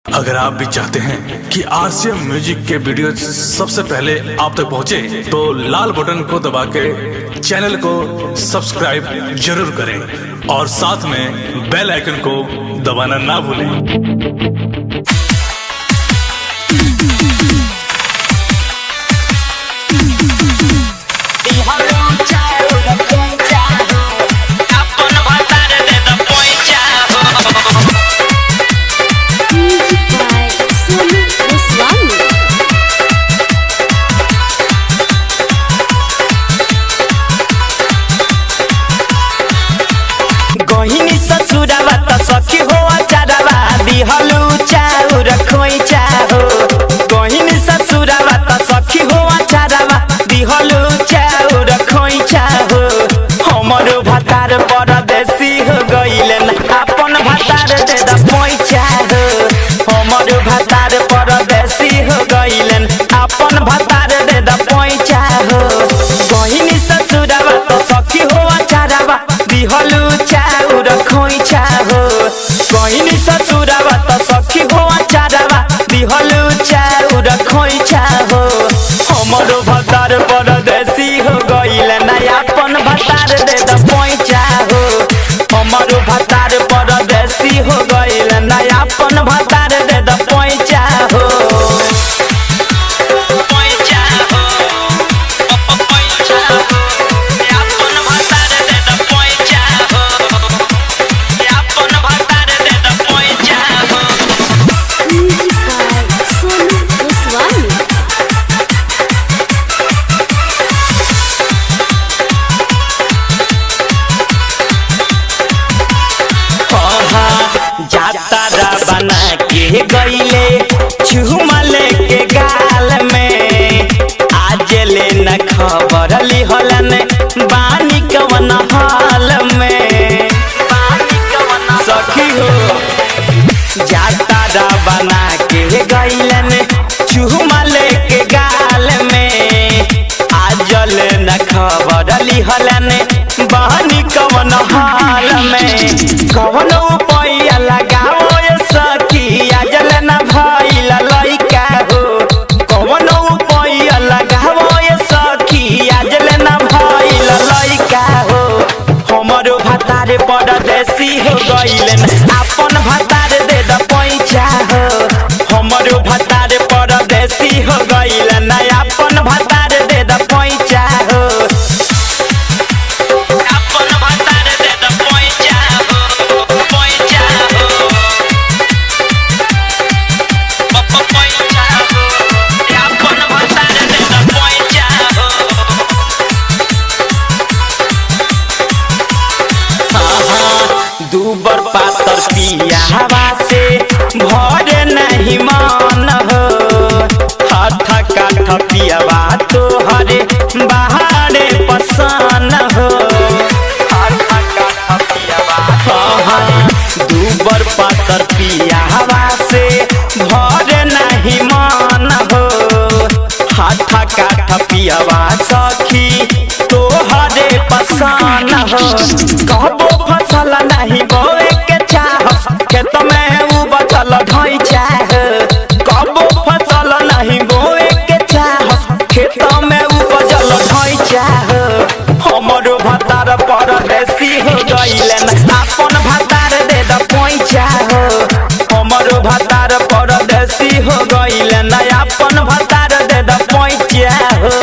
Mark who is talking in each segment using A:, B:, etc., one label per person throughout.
A: अगर आप भी चाहते हैं कि आरसीएम म्यूजिक के वीडियो सबसे पहले आप तक पहुंचे, तो लाल बटन को दबा के चैनल को सब्सक्राइब जरूर करें और साथ में बेल आइकन को दबाना ना भूलें।
B: ससुरवा त सखी हो चारवा दिहलु चाउर खोइचा हो। गहिनी ससुरवा त सखी हो चारवा दिहलु चाउर खोइचा हो। हमरो भतार परदेसी हो गइलन अपन भतार दे द पैसा हो। हमरो भतार परदेसी हो गइलन अपन भतार दे द पैसा हो। गहिनी ससुरवा त सखी हो चारवा दिहलु चाउर खोइचा हो। गहिनी ससुरवा त सखी हो चारवा दिहलु चाउर खोइचा हो। हमरो भतार परदेसी हो गइलन अपन भतार दे द पैसा हो। हमरो भतार परदेसी हो गइलन अपन भतार दे द पैसा हो। जातारा बना के गईले चुमल के गाल में, आज ले न खबर लिहलन बानी कवन हाल में। सखी हो जातारा बना के गईलन चुमल के गाल में, आज ले न खबर लिहलन बानी कवन हाल में। कवन उपाय लगाओ सखी आजल न भइल लइका हो। कवन उपाय लगाओ सखी आजल न भइल लइका हो। हमरो भतार परदेसी हो गइलन अपन भतार दे द पैसा हो। हमरो भतार परदेसी हो गइलन अपन भतार दे द पैसा हो। दूबर पातर पियावा से भरे नहीं मान हो। हठ काठ पियावा तोहरे बाहरे पसान हो। दूबर पातर पियावा से भरे नहीं मान हो। हठ काठ पियावा सखी तोहरे पसान हो। कहबो फसल नहीं बोए के चाह खेत में उबचल ढैचा हो। कहबो फसल नहीं बोए के चाह खेत में उपजल ढैचा हो। हमरो भतार परदेसी हो गइलन अपन भतार दे द पैसा हो। हमरो भतार परदेसी हो गइलन अपन भतार दे द पैसा हो।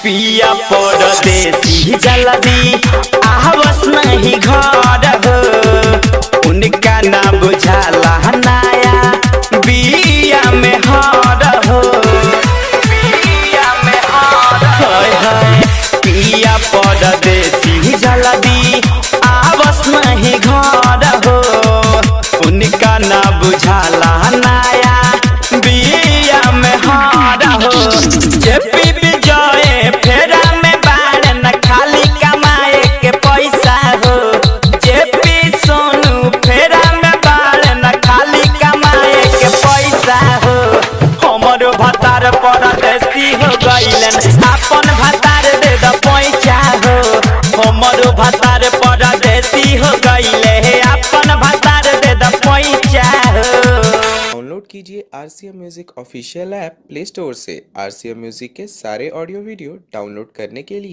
B: पिया परदेसी जल्दी आवस नहीं घर हो। उनका ना बुझाला तोहरो भतार परदेसी हो गईले अपन भतार दे द पैसा हो।
C: डाउनलोड कीजिए RCM music official app play store से। RCM म्यूजिक के सारे ऑडियो वीडियो डाउनलोड करने के लिए